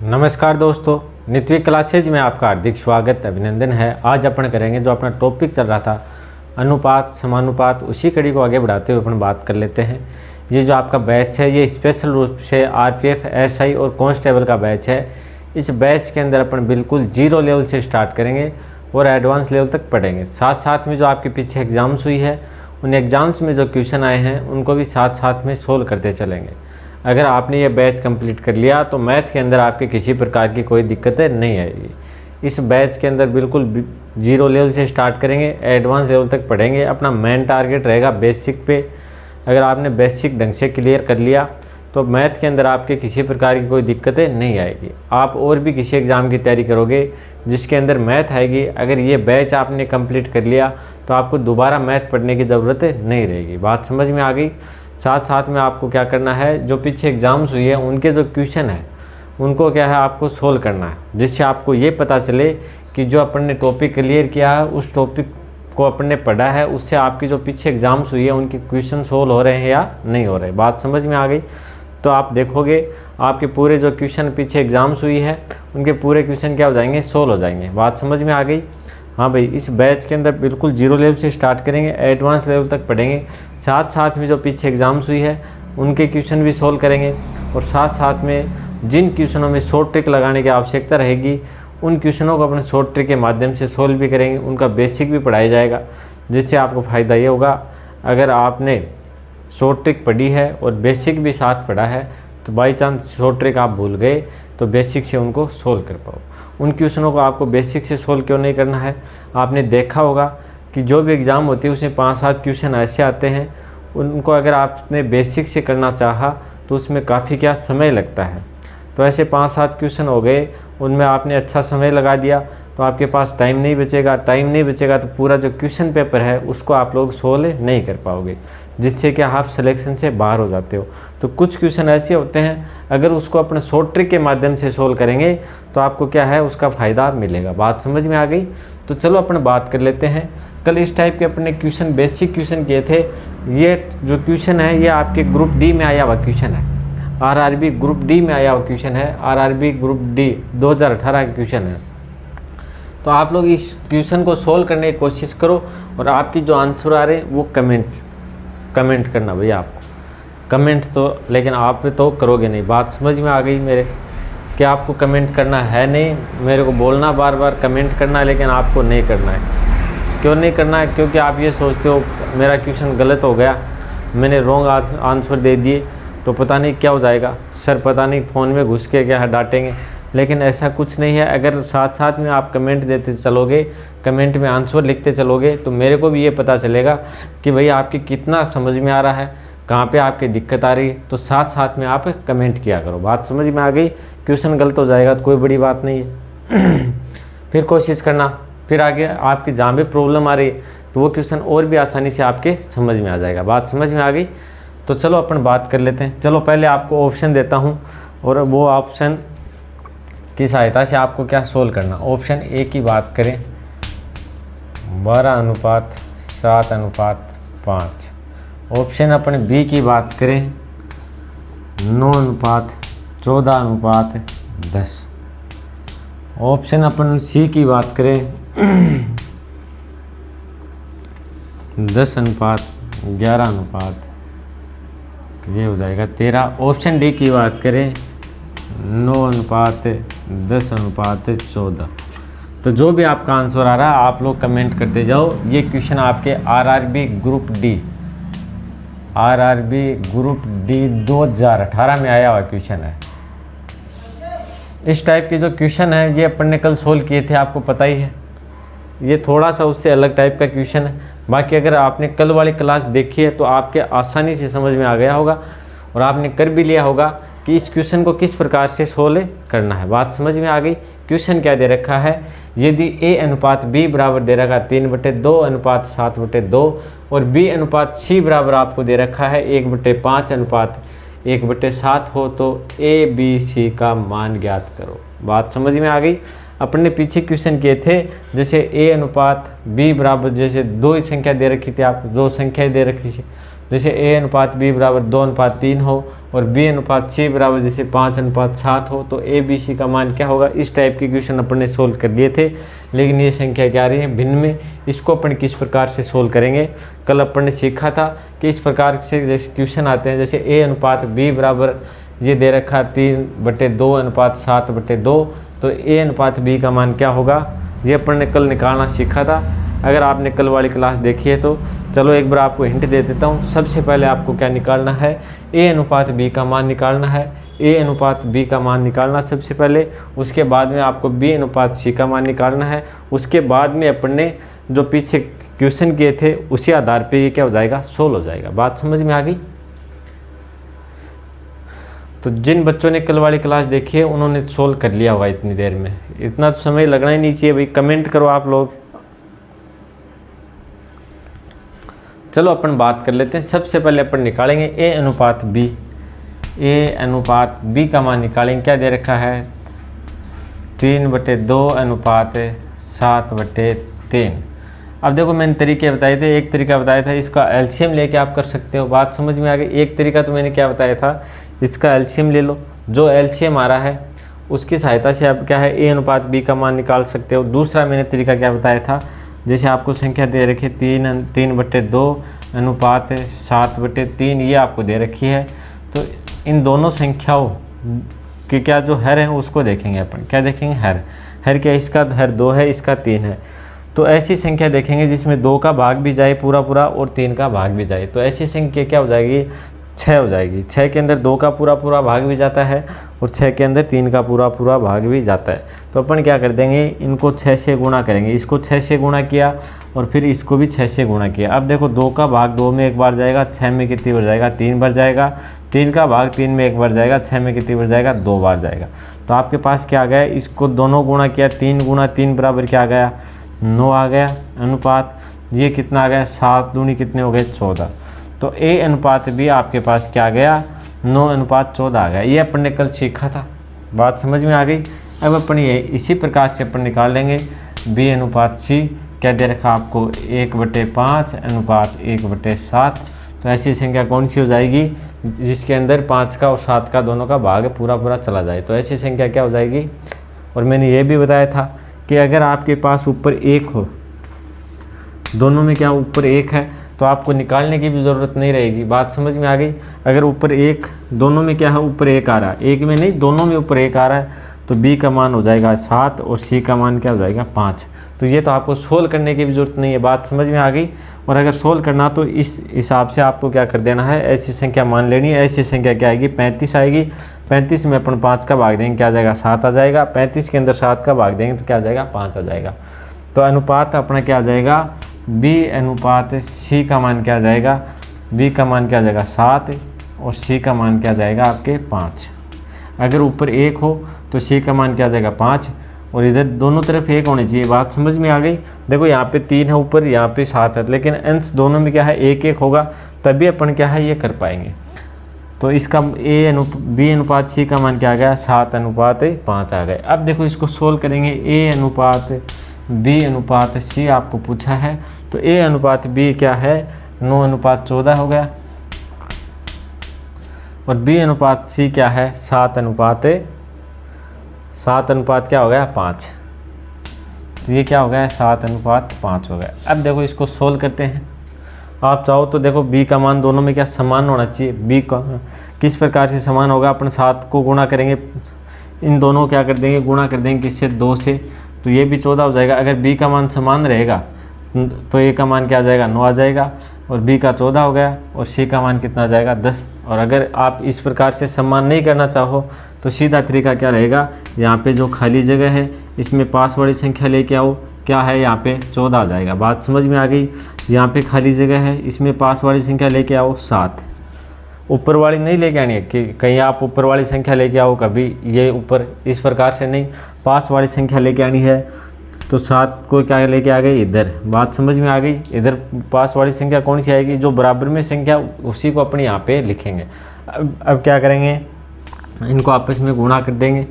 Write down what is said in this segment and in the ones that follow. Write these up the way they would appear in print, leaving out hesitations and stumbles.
नमस्कार दोस्तों, नित्य क्लासेज में आपका हार्दिक स्वागत अभिनंदन है। आज अपन करेंगे जो अपना टॉपिक चल रहा था अनुपात समानुपात, उसी कड़ी को आगे बढ़ाते हुए अपन बात कर लेते हैं। ये जो आपका बैच है ये स्पेशल रूप से आरपीएफ, एसआई और कांस्टेबल का बैच है। इस बैच के अंदर अपन बिल्कुल जीरो लेवल से स्टार्ट करेंगे और एडवांस लेवल तक पढ़ेंगे। साथ साथ में जो आपके पीछे एग्ज़ाम्स हुई है उन एग्ज़ाम्स में जो क्वेश्चन आए हैं उनको भी साथ साथ में सोल्व करते चलेंगे। अगर आपने ये बैच कंप्लीट कर लिया तो मैथ के अंदर आपके किसी प्रकार की कोई दिक्कतें नहीं आएगी। इस बैच के अंदर बिल्कुल जीरो लेवल से स्टार्ट करेंगे, एडवांस लेवल तक पढ़ेंगे। अपना मेन टारगेट रहेगा बेसिक पे। अगर आपने बेसिक ढंग से क्लियर कर लिया तो मैथ के अंदर आपके किसी प्रकार की कोई दिक्कतें नहीं आएगी। आप और भी किसी एग्ज़ाम की तैयारी करोगे जिसके अंदर मैथ आएगी, अगर ये बैच आपने कंप्लीट कर लिया तो आपको दोबारा मैथ पढ़ने की ज़रूरत नहीं रहेगी। बात समझ में आ गई। साथ साथ में आपको क्या करना है, जो पीछे एग्ज़ाम्स हुई है उनके जो क्वेश्चन है उनको क्या है आपको सोल्व करना है, जिससे आपको ये पता चले कि जो अपन ने टॉपिक क्लियर किया है उस टॉपिक को अपन ने पढ़ा है उससे आपकी जो पीछे एग्ज़ाम्स हुई है उनके क्वेश्चन सोल्व हो रहे हैं या नहीं हो रहे। बात समझ में आ गई। तो आप देखोगे आपके पूरे जो क्वेश्चन पीछे एग्ज़ाम्स हुई है उनके पूरे क्वेश्चन क्या हो जाएंगे, सोल्व हो जाएंगे। बात समझ में आ गई। हाँ भाई, इस बैच के अंदर बिल्कुल जीरो लेवल से स्टार्ट करेंगे, एडवांस लेवल तक पढ़ेंगे। साथ साथ में जो पीछे एग्ज़ाम्स हुई है उनके क्वेश्चन भी सोल्व करेंगे और साथ साथ में जिन क्वेश्चनों में शॉर्ट ट्रिक लगाने की आवश्यकता रहेगी उन क्वेश्चनों को अपने शॉर्ट ट्रिक के माध्यम से सोल्व भी करेंगे। उनका बेसिक भी पढ़ाया जाएगा, जिससे आपको फ़ायदा ये होगा अगर आपने शॉर्ट ट्रिक पढ़ी है और बेसिक भी साथ पढ़ा है तो बाई चांस शॉर्ट ट्रिक आप भूल गए तो बेसिक से उनको सोल्व कर पाओ। उन क्वेश्चनों को आपको बेसिक से सोल्व क्यों नहीं करना है, आपने देखा होगा कि जो भी एग्ज़ाम होती है उसमें 5-7 क्वेश्चन ऐसे आते हैं, उनको अगर आपने बेसिक से करना चाहा तो उसमें काफ़ी क्या समय लगता है। तो ऐसे 5-7 क्वेश्चन हो गए, उनमें आपने अच्छा समय लगा दिया तो आपके पास टाइम नहीं बचेगा। टाइम नहीं बचेगा तो पूरा जो क्वेश्चन पेपर है उसको आप लोग सोल्व नहीं कर पाओगे, जिससे कि आप सिलेक्शन से बाहर हो जाते हो। तो कुछ क्वेश्चन ऐसे होते हैं अगर उसको अपने शॉर्ट ट्रिक के माध्यम से सोल्व करेंगे तो आपको क्या है उसका फ़ायदा मिलेगा। बात समझ में आ गई। तो चलो अपन बात कर लेते हैं। कल इस टाइप के अपने क्वेश्चन बेसिक क्वेश्चन किए थे। ये जो क्वेश्चन है ये आपके ग्रुप डी में आया हुआ क्वेश्चन है, आरआरबी ग्रुप डी में आया हुआ क्वेश्चन है। आरआरबी ग्रुप डी 2018 का क्वेश्चन है। तो आप लोग इस क्वेश्चन को सोल्व करने की कोशिश करो और आपकी जो आंसर आ रहे हैं वो कमेंट करना भैया। आपको कमेंट तो लेकिन आप तो करोगे नहीं। बात समझ में आ गई मेरे कि आपको कमेंट करना है नहीं, मेरे को बोलना बार बार कमेंट करना है, लेकिन आपको नहीं करना है। क्यों नहीं करना है? क्योंकि आप ये सोचते हो मेरा क्वेश्चन गलत हो गया, मैंने रॉन्ग आंसर दे दिए तो पता नहीं क्या हो जाएगा, सर पता नहीं फ़ोन में घुस के क्या डांटेंगे। लेकिन ऐसा कुछ नहीं है। अगर साथ साथ में आप कमेंट देते चलोगे, कमेंट में आंसर लिखते चलोगे तो मेरे को भी ये पता चलेगा कि भाई आपकी कितना समझ में आ रहा है, कहाँ पे आपकी दिक्कत आ रही है। तो साथ साथ में आप कमेंट किया करो। बात समझ में आ गई। क्वेश्चन गलत हो जाएगा तो कोई बड़ी बात नहीं है। फिर कोशिश करना, फिर आगे आपकी जहाँ भी प्रॉब्लम आ रही है तो वो क्वेश्चन और भी आसानी से आपके समझ में आ जाएगा। बात समझ में आ गई। तो चलो अपन बात कर लेते हैं। चलो पहले आपको ऑप्शन देता हूँ और वो ऑप्शन की सहायता से आपको क्या सोल्व करना। ऑप्शन ए की बात करें 12:7:5। ऑप्शन अपन बी की बात करें 9:14:10। ऑप्शन अपन सी की बात करें 10:11। ये हो जाएगा 13। ऑप्शन डी की बात करें 9:10:14। तो जो भी आपका आंसर आ रहा है आप लोग कमेंट करते जाओ। ये क्वेश्चन आपके आरआरबी ग्रुप डी 2018 में आया हुआ क्वेश्चन है। इस टाइप के जो क्वेश्चन है ये अपन ने कल सोल्व किए थे, आपको पता ही है। ये थोड़ा सा उससे अलग टाइप का क्वेश्चन है। बाकी अगर आपने कल वाली क्लास देखी है तो आपके आसानी से समझ में आ गया होगा और आपने कर भी लिया होगा कि इस क्वेश्चन को किस प्रकार से सोल्व करना है। बात समझ में आ गई। क्वेश्चन क्या दे रखा है, यदि A अनुपात B बराबर दे रखा 3/2 अनुपात 7/2 और B अनुपात C बराबर आपको दे रखा है 1/5 अनुपात 1/7 हो तो A B C का मान ज्ञात करो। बात समझ में आ गई। अपने पीछे क्वेश्चन किए थे जैसे A अनुपात B बराबर, जैसे दो ही संख्या दे रखी थी, आपको दो संख्याएं दे रखी थी, जैसे A/B बराबर 2/3 हो और B/C बराबर जैसे 5/7 हो, तो ABC का मान क्या होगा। इस टाइप के क्वेश्चन अपन ने सोल्व कर लिए थे, लेकिन ये संख्या क्या आ रही है भिन्न में। इसको अपन किस प्रकार से सोल्व करेंगे, कल अपन ने सीखा था कि इस प्रकार से जैसे क्वेश्चन आते हैं, जैसे A/B बराबर ये दे रखा 3/2:7/2, तो A/B का मान क्या होगा, ये अपन ने कल निकालना सीखा था। अगर आपने कल वाली क्लास देखी है तो चलो एक बार आपको हिंट दे देता हूँ। सबसे पहले आपको क्या निकालना है, A/B का मान निकालना है। A/B का मान निकालना सबसे पहले, उसके बाद में आपको B/C का मान निकालना है। उसके बाद में अपन ने जो पीछे क्वेश्चन किए थे उसी आधार पे ये क्या हो जाएगा, सोल्व हो जाएगा। बात समझ में आ गई। तो जिन बच्चों ने कल वाली क्लास देखी है उन्होंने सोल्व कर लिया होगा इतनी देर में, इतना तो समय लगना ही नहीं चाहिए भाई। कमेंट करो आप लोग। चलो अपन बात कर लेते हैं। सबसे पहले अपन निकालेंगे A/B। A/B का मान निकालेंगे। क्या दे रखा है, 3/2:7/3। अब देखो मैंने तरीके बताए थे, एक तरीका बताया था इसका एलसीएम लेके आप कर सकते हो। बात समझ में आ गई। एक तरीका तो मैंने क्या बताया था, इसका एलसीएम ले लो, जो एलसीएम आ रहा है उसकी सहायता से आप क्या है A/B का मान निकाल सकते हो। दूसरा मैंने तरीका क्या बताया था, जैसे आपको संख्या दे रखी 3/2:7/3, ये आपको दे रखी है, तो इन दोनों संख्याओं कि क्या जो हर है उसको देखेंगे अपन। क्या देखेंगे, हर क्या, इसका हर 2 है, इसका 3 है। तो ऐसी संख्या देखेंगे जिसमें 2 का भाग भी जाए पूरा पूरा और 3 का भाग भी जाए, तो ऐसी संख्या क्या हो जाएगी, 6 हो जाएगी। 6 के अंदर 2 का पूरा पूरा भाग भी जाता है और 6 के अंदर 3 का पूरा पूरा भाग भी जाता है। तो अपन क्या कर देंगे, इनको 6 से गुणा करेंगे। इसको 6 से गुणा किया और फिर इसको भी 6 से गुणा किया। अब देखो 2 का भाग 2 में एक बार जाएगा, 6 में कितनी बार जाएगा, 3 बार जाएगा। 3 का भाग 3 में एक बार जाएगा, 6 में कितनी बार जाएगा, 2 बार जाएगा। तो आपके पास क्या आ गया, इसको दोनों गुणा किया, 3 गुणा 3 बराबर क्या आ गया, 9 आ गया। अनुपात ये कितना आ गया, 7 दूनी कितने हो गए, 14। तो A/B आपके पास क्या आ गया, 9/14 आ गया। ये अपन ने कल सीखा था। बात समझ में आ गई। अब अपन ये इसी प्रकार से अपन निकाल लेंगे B/C। क्या दे रखा आपको, 1/5:1/7। तो ऐसी संख्या कौन सी हो जाएगी, जिसके अंदर 5 का और 7 का दोनों का भाग पूरा पूरा चला जाए, तो ऐसी संख्या क्या हो जाएगी। और मैंने ये भी बताया था कि अगर आपके पास ऊपर 1 हो, दोनों में क्या ऊपर 1 है, तो आपको निकालने की भी ज़रूरत नहीं रहेगी। बात समझ में आ गई। अगर ऊपर 1, दोनों में क्या है, ऊपर 1 आ रहा है, एक में नहीं दोनों में ऊपर 1 आ रहा है, तो B का मान हो जाएगा 7 और C का मान क्या हो जाएगा, 5। तो ये तो आपको सोल्व करने की भी ज़रूरत नहीं है। बात समझ में आ गई। और अगर सोल्व करना तो इस हिसाब से आपको क्या कर देना है, ऐसी संख्या मान लेनी है। ऐसी संख्या क्या आएगी, 35 आएगी। 35 में अपन 5 का भाग देंगे, क्या आ जाएगा, 7 आ जाएगा। 35 के अंदर 7 का भाग देंगे तो क्या आ जाएगा, 5 आ जाएगा। तो अनुपात अपना क्या आ जाएगा, B/C का मान क्या आ जाएगा, B का मान क्या आ जाएगा, 7 और C का मान क्या आ जाएगा आपके 5। अगर ऊपर 1 हो तो C का मान क्या आ जाएगा, 5, और इधर दोनों तरफ 1 होनी चाहिए। बात समझ में आ गई। देखो यहाँ पे 3 है ऊपर, यहाँ पे 7 है, लेकिन अंश दोनों में क्या है, 1-1 होगा, तभी अपन क्या है ये कर पाएंगे। तो इसका B/C का मान क्या आ गया, 7/5 आ गए। अब देखो इसको सोल्व करेंगे। A/B/C आपको पूछा है, तो A/B क्या है, 9/14 हो गया, और B/C क्या है, 7 क्या हो गया, 5। तो ये क्या हो गया, 7/5 हो गया। अब देखो इसको सोल्व करते हैं। आप चाहो तो देखो B का मान दोनों में क्या समान होना चाहिए। B का किस प्रकार से समान होगा, अपन 7 को गुणा करेंगे, इन दोनों क्या कर देंगे, गुणा कर देंगे किससे, 2 से, तो ये भी 14 हो जाएगा। अगर B का मान समान रहेगा तो A का मान क्या आ जाएगा, 9 आ जाएगा, और B का 14 हो गया, और C का मान कितना आ जाएगा, 10। और अगर आप इस प्रकार से समान नहीं करना चाहो तो सीधा तरीका क्या रहेगा, यहाँ पे जो खाली जगह है इसमें पास वाली संख्या लेके आओ, क्या है यहाँ पे 14 आ जाएगा। बात समझ में आ गई। यहाँ पे खाली जगह है, इसमें पास वाली संख्या लेके आओ 7। ऊपर वाली नहीं लेके आनी है कि कहीं आप ऊपर वाली संख्या लेके आओ, कभी ये ऊपर इस प्रकार से नहीं, पास वाली संख्या लेके आनी है। तो 7 को क्या लेके आ गई इधर। बात समझ में आ गई। इधर पास वाली संख्या कौन सी आएगी, जो बराबर में संख्या उसी को अपने यहाँ पे लिखेंगे। अब क्या करेंगे, इनको आपस में गुणा कर देंगे,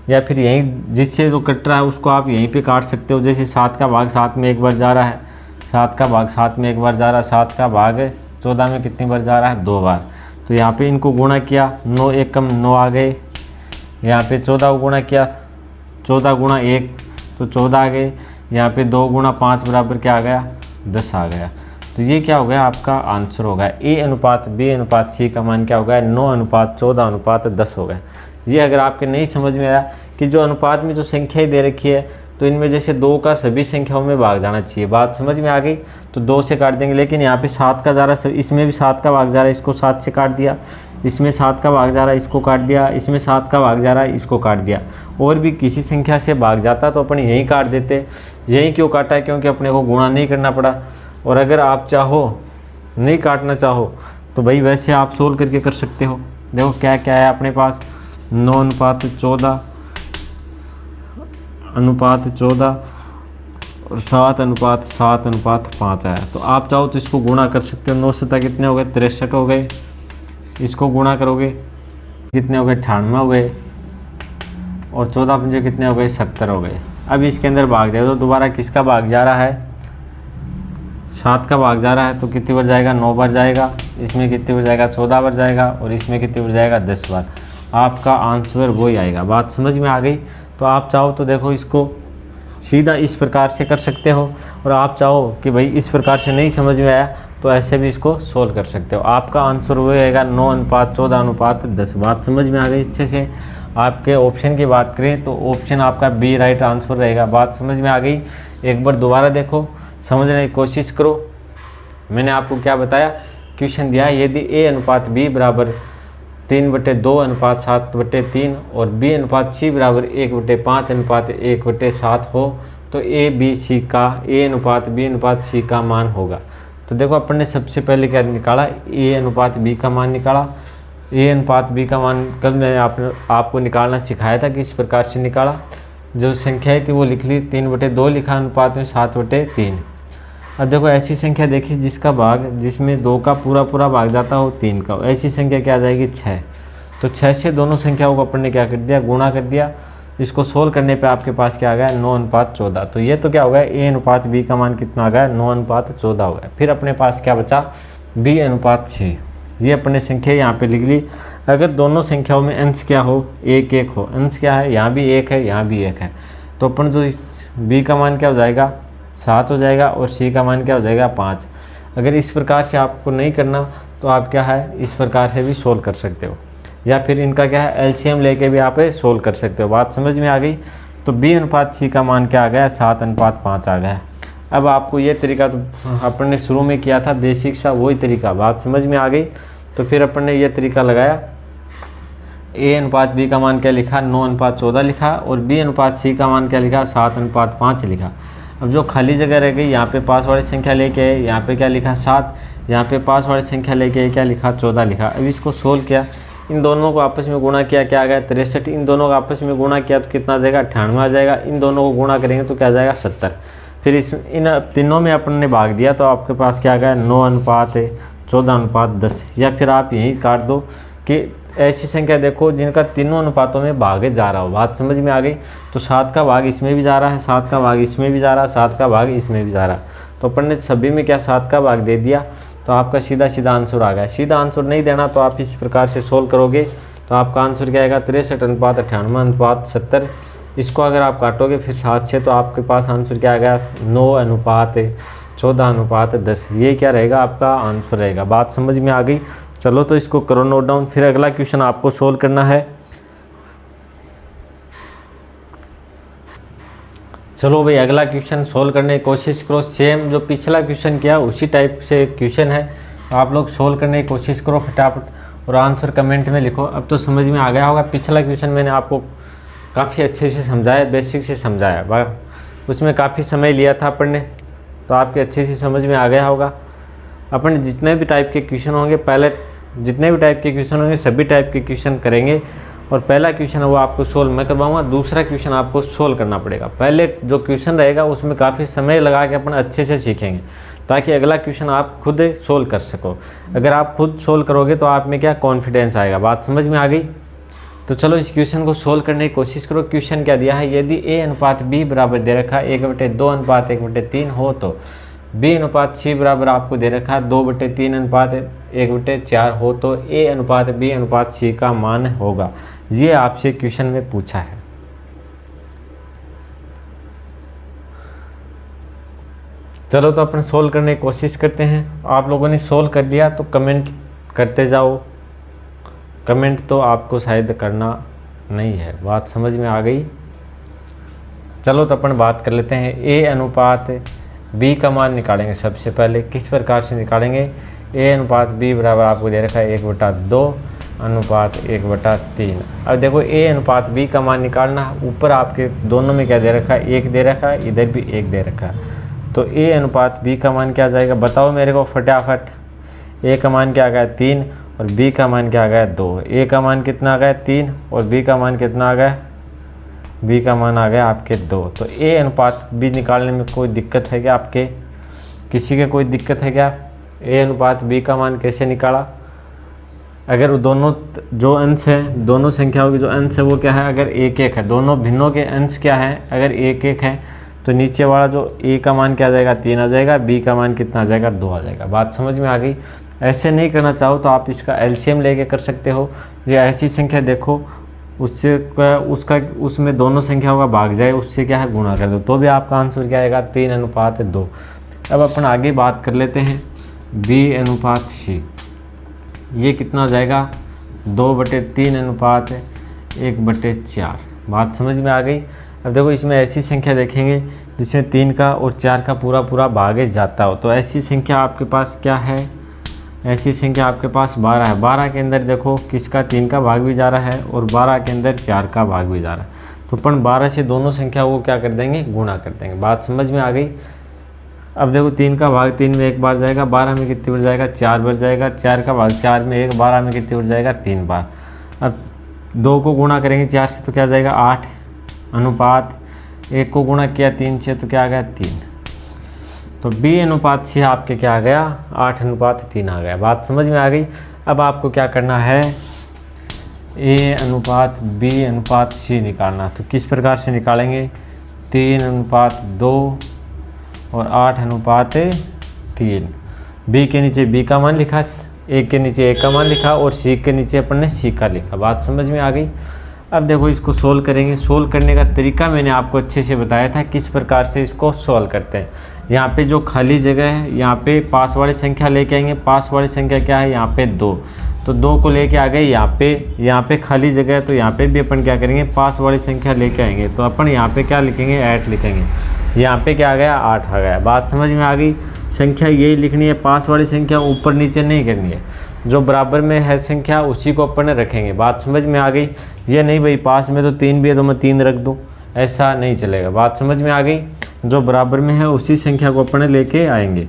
या फिर यहीं जिससे जो कट रहा है उसको आप यहीं पे काट सकते हो। जैसे 7 का भाग 7 में एक बार जा रहा है, 7 का भाग 7 में एक बार जा रहा है, 7 का भाग 14 में कितनी बार जा रहा है, 2 बार। तो यहाँ पे इनको गुणा किया, 9 1 कम 9 आ गए। यहाँ पे 14 को गुणा किया, 14 गुणा 1 तो 14 आ गए। यहाँ पे 2 गुणा 5 बराबर क्या आ गया, 10 आ गया। तो ये क्या हो गया, आपका आंसर होगा ए अनुपात बी अनुपात सी का मान क्या हो गया, 9 अनुपात 14 अनुपात 10 हो गया। ये अगर आपके नहीं समझ में आया कि जो अनुपात में जो संख्या दे रखी है तो इनमें जैसे 2 का सभी संख्याओं में भाग जाना चाहिए, बात समझ में आ गई, तो 2 से काट देंगे। लेकिन यहाँ पे 7 का जा रहा है, इसमें भी 7 का भाग जा रहा है, इसको 7 से काट दिया। इसमें 7 का भाग जा रहा है, इसको काट दिया। इसमें 7 का भाग जा रहा है, इसको काट दिया। और भी किसी संख्या से भाग जाता तो अपन यहीं काट देते। यहीं क्यों काटा है, क्योंकि अपने को गुणा नहीं करना पड़ा। और अगर आप चाहो नहीं काटना चाहो तो भाई वैसे आप सोल्व करके कर सकते हो। देखो क्या क्या है अपने पास, 9 अनुपात 14 अनुपात 14 और 7 अनुपात 7 अनुपात 5 आया। तो आप चाहो तो इसको गुणा कर सकते हो। 9 7 कितने हो गए, 63 हो गए। इसको गुणा करोगे कितने हो गए, 98 हो गए। और 14 पंजे कितने हो गए, 70 हो गए। अब इसके अंदर भाग दे तो दोबारा किसका भाग जा रहा है, 7 का भाग जा रहा है। तो कितनी बार जाएगा, 9 बार जाएगा। इसमें कितनी बार जाएगा, 14 बार जाएगा। और इसमें कितनी बार जाएगा, 10 बार। आपका आंसर वही आएगा। बात समझ में आ गई। तो आप चाहो तो देखो इसको सीधा इस प्रकार से कर सकते हो, और आप चाहो कि भाई इस प्रकार से नहीं समझ में आया तो ऐसे भी इसको सोल्व कर सकते हो। आपका आंसर वही आएगा, 9 अनुपात 14 अनुपात 10। बात समझ में आ गई अच्छे से। आपके ऑप्शन की बात करें तो ऑप्शन आपका बी राइट आंसर रहेगा। बात समझ में आ गई। एक बार दोबारा देखो, समझने की कोशिश करो। मैंने आपको क्या बताया, क्वेश्चन दिया है यदि ए अनुपात बी बराबर 3/2 अनुपात 7/3 और बी अनुपात सी बराबर 1/5 अनुपात 1/7 हो तो ए बी सी का ए अनुपात बी अनुपात सी का मान होगा। तो देखो अपन ने सबसे पहले क्या निकाला, ए अनुपात बी का मान निकाला। ए अनुपात बी का मान कल मैंने आपको निकालना सिखाया था कि इस प्रकार से निकाला। जो संख्याएँ थी वो लिख ली, 3/2 लिखा अनुपात में 7/3। अब देखो ऐसी संख्या देखी जिसका भाग, जिसमें 2 का पूरा भाग जाता हो 3 का, ऐसी संख्या क्या आ जाएगी, 6। तो 6 से दोनों संख्याओं को अपन ने क्या कर दिया, गुणा कर दिया। इसको सोल्व करने पे आपके पास क्या आ गया, 9 अनुपात 14। तो ये तो क्या हो गया, ए अनुपात बी का मान कितना आ गया, 9 अनुपात 14 हो गया। फिर अपने पास क्या बचा, बी अनुपात 6। ये अपने संख्या यहाँ पे लिख ली। अगर दोनों संख्याओं में अंश क्या हो, 1 1 हो। अंश क्या है, यहाँ भी 1 है, यहाँ भी 1 है। तो अपन जो बी का मान क्या हो जाएगा, 7 हो जाएगा। और सी का मान क्या हो जाएगा, 5। अगर इस प्रकार से आपको नहीं करना तो आप क्या है, इस प्रकार से भी सोल्व कर सकते हो, या फिर इनका क्या है, एलसीएम लेके भी आप सोल्व कर सकते हो। बात समझ में आ गई। तो बी अनुपात सी का मान क्या आ गया, 7 अनुपात 5 आ गया। अब आपको ये तरीका तो अपन ने शुरू में किया था बेसिक सा, वही तरीका। बात समझ में आ गई। तो फिर अपन ने ये तरीका लगाया, ए अनुपात बी का मान क्या लिखा, 9 अनुपात 14 लिखा। और बी अनुपात सी का मान क्या लिखा, 7 अनुपात 5 लिखा। अब जो खाली जगह रह गई, यहाँ पे पास वाली संख्या लेके आए, यहाँ पे क्या लिखा 7, यहाँ पे पास वाली संख्या लेके आए, क्या लिखा 14 लिखा। अब इसको सोल्व किया, इन दोनों को आपस में गुणा किया, क्या आ गया 63। इन दोनों को आपस में गुणा किया तो कितना आ जाएगा, 98 आ जाएगा। इन दोनों को गुणा करेंगे तो क्या आ जाएगा, 70। फिर इन तीनों में अपन ने भाग दिया तो आपके पास क्या आ गया, 9 अनुपात 14 अनुपात 10। या फिर आप यही काट दो कि ऐसी संख्या देखो जिनका तीनों अनुपातों में भागे जा रहा हो। बात समझ में आ गई। तो 7 का भाग इसमें भी जा रहा है, 7 का भाग इसमें भी जा रहा है, 7 का भाग इसमें भी जा रहा है। तो अपन ने सभी में क्या 7 का भाग दे दिया, तो आपका सीधा सीधा आंसर आ गया। सीधा आंसर नहीं देना तो आप इस प्रकार से सोल्व करोगे तो आपका आंसर क्या आएगा, 63 अनुपात 98 अनुपात 70। इसको अगर आप काटोगे फिर 7 से तो आपके पास आंसर क्या आ गया, 9 अनुपात 14 अनुपात 10। ये क्या रहेगा, आपका आंसर रहेगा। बात समझ में आ गई। चलो तो इसको करो नोट डाउन। फिर अगला क्वेश्चन आपको सोल्व करना है। चलो भाई अगला क्वेश्चन सोल्व करने की कोशिश करो। सेम जो पिछला क्वेश्चन किया उसी टाइप से क्वेश्चन है, आप लोग सोल्व करने की कोशिश करो फटाफट और आंसर कमेंट में लिखो। अब तो समझ में आ गया होगा। पिछला क्वेश्चन मैंने आपको काफ़ी अच्छे से समझाया, बेसिक से समझाया, उसमें काफ़ी समय लिया था अपन ने, तो आपके अच्छे से समझ में आ गया होगा। अपन जितने भी टाइप के क्वेश्चन होंगे, पहले जितने भी टाइप के क्वेश्चन होंगे सभी टाइप के क्वेश्चन करेंगे। और पहला क्वेश्चन है वो आपको सोल्व मैं करवाऊंगा, दूसरा क्वेश्चन आपको सोल्व करना पड़ेगा। पहले जो क्वेश्चन रहेगा उसमें काफ़ी समय लगा के अपन अच्छे से सीखेंगे ताकि अगला क्वेश्चन आप खुद सोल्व कर सको। अगर आप खुद सोल्व करोगे तो आप में क्या कॉन्फिडेंस आएगा। बात समझ में आ गई। तो चलो इस क्वेश्चन को सोल्व करने की कोशिश करो। क्वेश्चन क्या दिया है, यदि ए अनुपात बी बराबर दे रखा 1/2 अनुपात 1/3 हो तो बी अनुपात सी बराबर आपको दे रखा है 2/3 अनुपात 1/4 हो तो ए अनुपात बी अनुपात सी का मान होगा। ये आपसे क्वेश्चन में पूछा है। चलो तो अपन सोल्व करने की कोशिश करते हैं। आप लोगों ने सोल्व कर दिया तो कमेंट करते जाओ। कमेंट तो आपको शायद करना नहीं है। बात समझ में आ गई? चलो तो अपन बात कर लेते हैं। ए अनुपात बी का मान निकालेंगे। सबसे पहले किस प्रकार से निकालेंगे? ए अनुपात बी बराबर आपको दे रखा है 1/2 अनुपात 1/3। अब देखो ए अनुपात बी का मान निकालना, ऊपर आपके दोनों में क्या दे रखा है? 1 दे रखा है, इधर भी 1 दे रखा है। तो ए अनुपात बी का मान क्या आ जाएगा? बताओ मेरे को फटाफट। ए का मान क्या आ गया? 3 और बी का मान क्या आ गया? 2। ए का मान कितना आ गया? 3 और बी का मान कितना आ गया? बी का मान आ गया आपके 2। तो ए अनुपात बी निकालने में कोई दिक्कत है क्या? आपके किसी के कोई दिक्कत है क्या? ए अनुपात बी का मान कैसे निकाला? अगर दोनों जो अंश है, दोनों संख्याओं के जो अंश है वो क्या है? अगर 1-1 है, दोनों भिन्नों के अंश क्या है? अगर 1-1 है तो नीचे वाला जो ए का मान क्या आ जाएगा? 3 आ जाएगा। बी का मान कितना आ जाएगा? 2 आ जाएगा। बात समझ में आ गई? ऐसे नहीं करना चाहो तो आप इसका एलसीएम लेके कर सकते हो। या ऐसी संख्या देखो उससे उसमें दोनों संख्याओं का भाग जाए, उससे क्या है? गुणा कर दो, तो भी आपका आंसर क्या आएगा? 3:2। अब अपन आगे बात कर लेते हैं बी अनुपात सी। ये कितना हो जाएगा? 2/3 अनुपात 1/4। बात समझ में आ गई? अब देखो इसमें ऐसी संख्या देखेंगे जिसमें 3 का और 4 का पूरा भाग जाता हो, तो ऐसी संख्या आपके पास क्या है? ऐसी संख्या आपके पास 12 है। 12 के अंदर देखो किसका 3 का भाग भी जा रहा है और 12 के अंदर 4 का भाग भी जा रहा है। तो अपन 12 से दोनों संख्या को क्या कर देंगे? गुणा कर देंगे। बात समझ में आ गई? अब देखो 3 का भाग 3 में 1 बार जाएगा, 12 में कितनी बार जाएगा? 4 बार जाएगा। 4 का भाग 4 में 1, 12 में कितनी बार जाएगा? 3 बार। अब 2 को गुणा करेंगे 4 से तो क्या जाएगा? 8 अनुपात 1 को गुणा किया 3 से तो क्या आ गया? 3। तो बी अनुपात सी आपके क्या आ गया? 8:3 आ गया। बात समझ में आ गई? अब आपको क्या करना है? ए अनुपात बी अनुपात सी निकालना। तो किस प्रकार से निकालेंगे? 3:2 और 8:3। बी के नीचे बी का मान लिखा, ए के नीचे ए का मान लिखा और सी के नीचे अपन ने सी का लिखा। बात समझ में आ गई? अब देखो इसको सोल्व करेंगे। सोल्व करने का तरीका मैंने आपको अच्छे से बताया था किस प्रकार से इसको सोल्व करते हैं। यहाँ पे जो खाली जगह है यहाँ पे पास वाली संख्या लेके आएंगे। पास वाली संख्या क्या है? यहाँ पे 2, तो 2 को लेके आ गए यहाँ पे खाली जगह है, तो यहाँ पे भी अपन क्या करेंगे? पास वाली संख्या लेके आएंगे। तो अपन यहाँ पे क्या लिखेंगे? 8 लिखेंगे। यहाँ पे क्या आ गया? 8 आ गया। बात समझ में आ गई? संख्या यही लिखनी है, पास वाली संख्या ऊपर नीचे नहीं करनी है। जो बराबर में है संख्या उसी को अपन रखेंगे। बात समझ में आ गई? ये नहीं भाई पास में तो 3 भी है तो मैं 3 रख दूँ, ऐसा नहीं चलेगा। बात समझ में आ गई? जो बराबर में है उसी संख्या को अपन लेके आएंगे।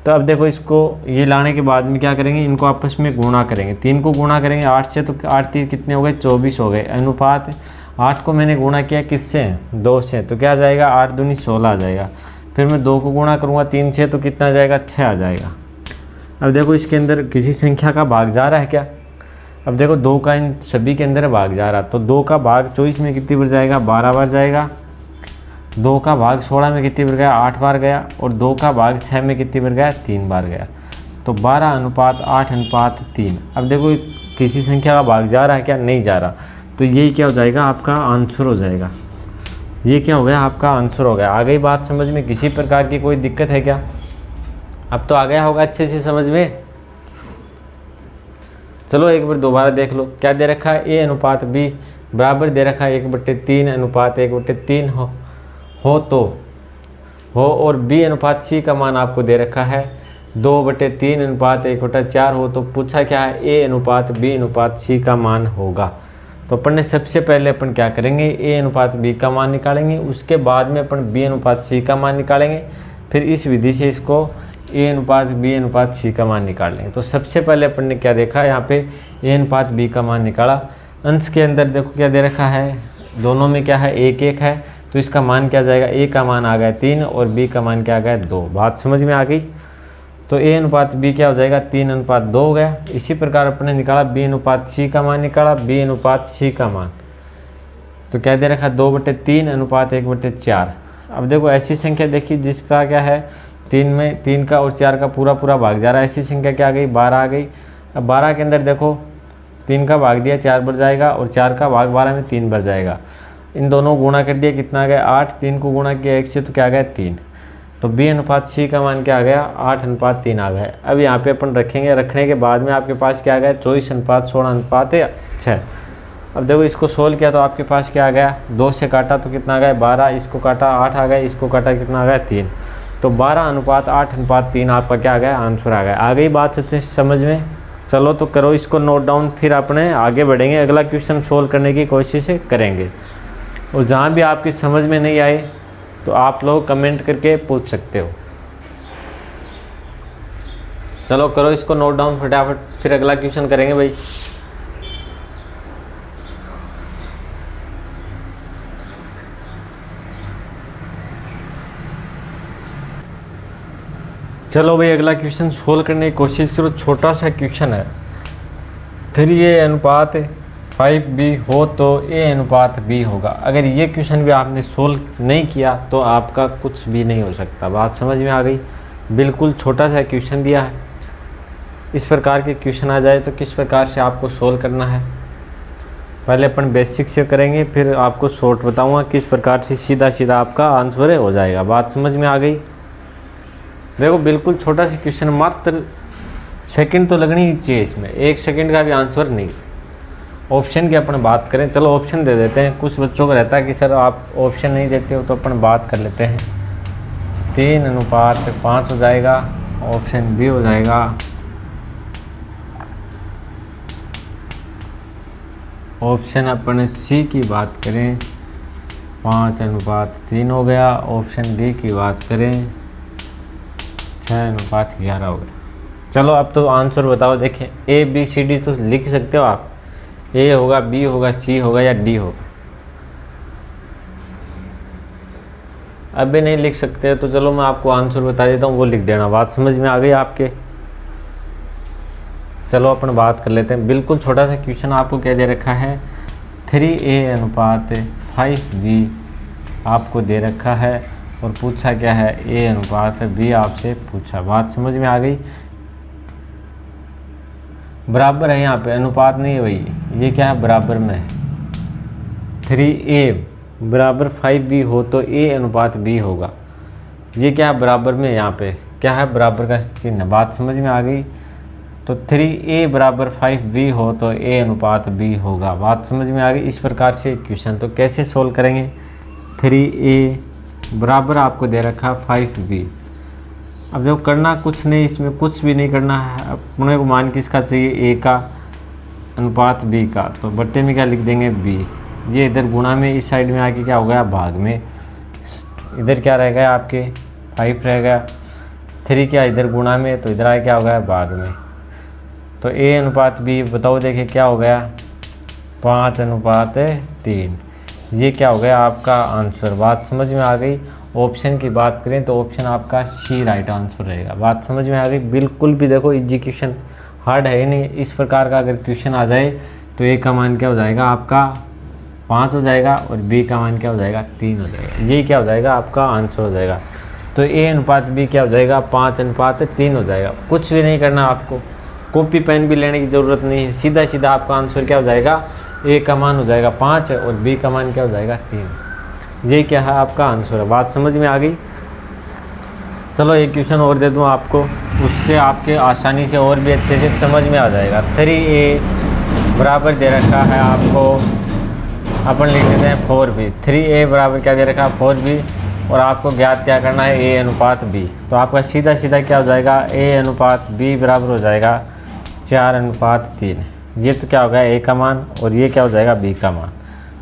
तो अब देखो इसको ये लाने के बाद में क्या करेंगे? इनको आपस में गुणा करेंगे। 3 को गुणा करेंगे 8 से तो 8 3 कितने हो गए? 24 हो गए। अनुपात 8 को मैंने गुणा किया किससे? 2 से, तो क्या आ जाएगा? 8 दूनी 16 आ जाएगा। फिर मैं 2 को गुणा करूँगा 3 से तो कितना आ जाएगा? 6 आ जाएगा। अब देखो इसके अंदर किसी संख्या का भाग जा रहा है क्या? अब देखो 2 का इन सभी के अंदर भाग जा रहा, तो 2 का भाग 24 में कितनी बार जाएगा? 12 बार जाएगा। 2 का भाग 16 में कितनी बार गया? 8 बार गया। और 2 का भाग 6 में कितनी बार गया? 3 बार गया। तो 12:8:3। अब देखो किसी संख्या का भाग जा रहा है क्या? नहीं जा रहा। तो यही क्या हो जाएगा? आपका आंसर हो जाएगा। ये क्या हो गया? आपका आंसर हो गया। आ गई बात समझ में? किसी प्रकार की कोई दिक्कत है क्या? अब तो आ गया होगा अच्छे से समझ में। चलो एक बार दोबारा देख लो। क्या दे रखा है? ए अनुपात बी बराबर दे रखा है 1/3 अनुपात 1/3 हो तो हो, और बी अनुपात सी का मान आपको दे रखा है 2/3 अनुपात 1/4 हो, तो पूछा क्या है? ए अनुपात बी अनुपात सी का मान होगा। तो अपन ने सबसे पहले अपन क्या करेंगे? ए अनुपात बी का मान निकालेंगे, उसके बाद में अपन बी अनुपात सी का मान निकालेंगे। फिर इस विधि से इसको ए अनुपात बी अनुपात सी का मान निकाल लेंगे। तो सबसे पहले अपन ने क्या देखा? यहाँ पे ए अनुपात बी का मान निकाला। अंश के अंदर देखो क्या दे रखा है? दोनों में क्या है? 1-1 है, तो इसका मान क्या जाएगा? ए का मान आ गया 3 और बी का मान क्या आ गया? 2। बात समझ में आ गई? तो ए अनुपात बी क्या हो जाएगा? 3:2 हो गया। इसी प्रकार अपन ने निकाला बी अनुपात सी का मान निकाला। बी अनुपात सी का मान तो क्या दे रखा? 2/3 अनुपात 1/4। अब देखो ऐसी संख्या देखी जिसका क्या है? 3 का और 4 का पूरा पूरा भाग जा रहा है, ऐसी संख्या क्या आ गई 12 आ गई। अब 12 के अंदर देखो 3 का भाग दिया 4 बढ़ जाएगा और 4 का भाग 12 में 3 बढ़ जाएगा। इन दोनों को गुणा कर दिया कितना आ गया 8, 3 को गुणा किया 1 से तो क्या आ गया 3। तो B अनुपात C का मान क्या आ गया 8:3 आ गया। अब यहाँ पे अपन रखेंगे, रखने के बाद में आपके पास क्या आ गया 24:16:6। अब देखो इसको सोल्व किया तो आपके पास क्या आ गया 2 से काटा तो कितना आ गया 12, इसको काटा 8 आ गया, इसको काटा कितना आ गया 3। तो 12:8:3 आपका क्या आ गया आंसर आ गया। आ गई बात अच्छे समझ में। चलो तो करो इसको नोट डाउन, फिर अपने आगे बढ़ेंगे, अगला क्वेश्चन सोल्व करने की कोशिश करेंगे। और जहाँ भी आपकी समझ में नहीं आए तो आप लोग कमेंट करके पूछ सकते हो। चलो करो इसको नोट डाउन फटाफट, फिर अगला क्वेश्चन करेंगे भाई। चलो भाई अगला क्वेश्चन सोल्व करने की कोशिश करो। छोटा सा क्वेश्चन है, 3a अनुपात 5b हो तो a अनुपात b होगा। अगर ये क्वेश्चन भी आपने सोल्व नहीं किया तो आपका कुछ भी नहीं हो सकता। बात समझ में आ गई। बिल्कुल छोटा सा क्वेश्चन दिया है, इस प्रकार के क्वेश्चन आ जाए तो किस प्रकार से आपको सोल्व करना है। पहले अपन बेसिक से करेंगे, फिर आपको शॉर्ट बताऊंगा किस प्रकार से सीधा सीधा आपका आंसर हो जाएगा। बात समझ में आ गई। देखो बिल्कुल छोटा सा क्वेश्चन, मात्र सेकंड तो लगनी ही चाहिए इसमें, 1 सेकंड का भी आंसर नहीं। ऑप्शन की अपन बात करें, चलो ऑप्शन दे देते हैं। कुछ बच्चों को रहता है कि सर आप ऑप्शन नहीं देते हो, तो अपन बात कर लेते हैं। 3:5 हो जाएगा, ऑप्शन बी हो जाएगा। ऑप्शन अपन सी की बात करें 5:3 हो गया। ऑप्शन डी की बात करें 6:11 हो गया। चलो अब तो आंसर बताओ। देखें ए बी सी डी तो लिख सकते हो आप, ए होगा, बी होगा, सी होगा या डी होगा। अभी नहीं लिख सकते तो चलो मैं आपको आंसर बता देता हूँ, वो लिख देना। बात समझ में आ गई आपके। चलो अपन बात कर लेते हैं। बिल्कुल छोटा सा क्वेश्चन आपको क्या दे रखा है, 3a अनुपात 5b आपको दे रखा है और पूछा क्या है a अनुपात b आपसे पूछा। बात समझ में आ गई। बराबर है, यहाँ पे अनुपात नहीं है भाई, ये क्या है बराबर में है। 3a बराबर 5b हो तो a अनुपात b होगा। ये क्या है बराबर में, यहाँ पे क्या है बराबर का चिन्ह। बात समझ में आ गई। तो 3a बराबर 5b हो तो a अनुपात b होगा। बात समझ में आ गई। इस प्रकार से क्वेश्चन तो कैसे सोल्व करेंगे। 3a बराबर आपको दे रखा 5b। अब जो करना कुछ नहीं, इसमें कुछ भी नहीं करना है। अपने को मान किसका चाहिए, a का अनुपात b का, तो बट्टे में क्या लिख देंगे b। ये इधर गुणा में, इस साइड में आके क्या हो गया भाग में, इधर क्या रह गया आपके 5 रह गया। 3 क्या इधर गुणा में, तो इधर आए क्या हो गया भाग में। तो a अनुपात b बताओ, देखिए क्या हो गया 5:3। ये क्या हो गया आपका आंसर। बात समझ में आ गई। ऑप्शन की बात करें तो ऑप्शन आपका सी राइट आंसर रहेगा। बात समझ में आ गई। बिल्कुल भी देखो एग्जीक्यूशन हार्ड है नहीं। इस प्रकार का अगर क्वेश्चन आ जाए तो a का मान क्या हो जाएगा आपका 5 हो जाएगा और b का मान क्या हो जाएगा 3 हो जाएगा। ये क्या हो जाएगा आपका आंसर हो जाएगा। तो a अनुपात b क्या हो जाएगा 5:3 हो जाएगा। कुछ भी नहीं करना आपको, कॉपी पेन भी लेने की ज़रूरत नहीं है। सीधा सीधा आपका आंसर क्या हो जाएगा, a का मान हो जाएगा 5 और b का मान क्या हो जाएगा 3। ये क्या है आपका आंसर है। बात समझ में आ गई। चलो एक क्वेश्चन और दे दूं आपको, उससे आपके आसानी से और भी अच्छे से समझ में आ जाएगा। 3a बराबर दे रखा है आपको, अपन लिख देते हैं 4b। 3a बराबर क्या दे रखा है 4b और आपको ज्ञात क्या करना है a अनुपात b। तो आपका सीधा सीधा क्या हो जाएगा a अनुपात b बराबर हो जाएगा 4:3। ये तो क्या हो गया a का मान और ये क्या हो जाएगा b का मान।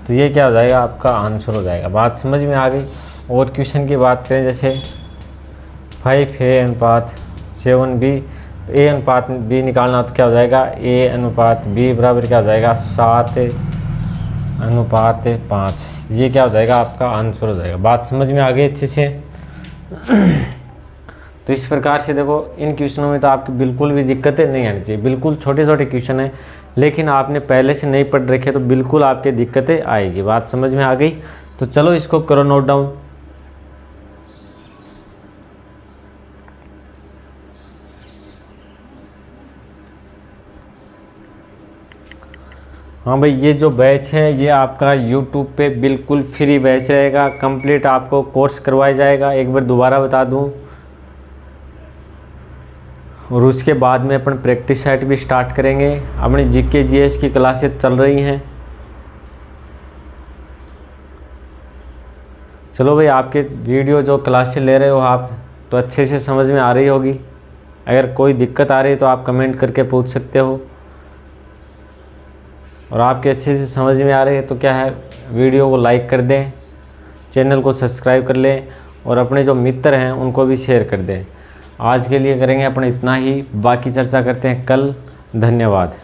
तो ये क्या हो जाएगा आपका आंसर हो जाएगा। बात समझ में आ गई। और क्वेश्चन की बात करें जैसे 5a अनुपात 7b, तो a अनुपात b निकालना तो क्या हो जाएगा a अनुपात b बराबर क्या हो जाएगा 7:5। ये क्या हो जाएगा आपका आंसर हो जाएगा। बात समझ में आ गई अच्छे से। तो इस प्रकार से देखो इन क्वेश्चनों में तो आपकी बिल्कुल भी दिक्कतें नहीं आनी चाहिए। बिल्कुल छोटे छोटे क्वेश्चन है, लेकिन आपने पहले से नहीं पढ़ रखे तो बिल्कुल आपके दिक्कतें आएगी। बात समझ में आ गई। तो चलो इसको करो नोट डाउन। हाँ भाई, ये जो बैच है ये आपका YouTube पे बिल्कुल फ्री बैच रहेगा, कंप्लीट आपको कोर्स करवाया जाएगा। एक बार दोबारा बता दूँ, और उसके बाद में अपन प्रैक्टिस सेट भी स्टार्ट करेंगे। अपनी जीके जीएस की क्लासेस चल रही हैं। चलो भाई, आपके वीडियो जो क्लासेस ले रहे हो आप तो अच्छे से समझ में आ रही होगी। अगर कोई दिक्कत आ रही है तो आप कमेंट करके पूछ सकते हो। और आपके अच्छे से समझ में आ रही है तो क्या है, वीडियो को लाइक कर दें, चैनल को सब्सक्राइब कर लें और अपने जो मित्र हैं उनको भी शेयर कर दें। आज के लिए करेंगे अपने इतना ही, बाकी चर्चा करते हैं कल। धन्यवाद।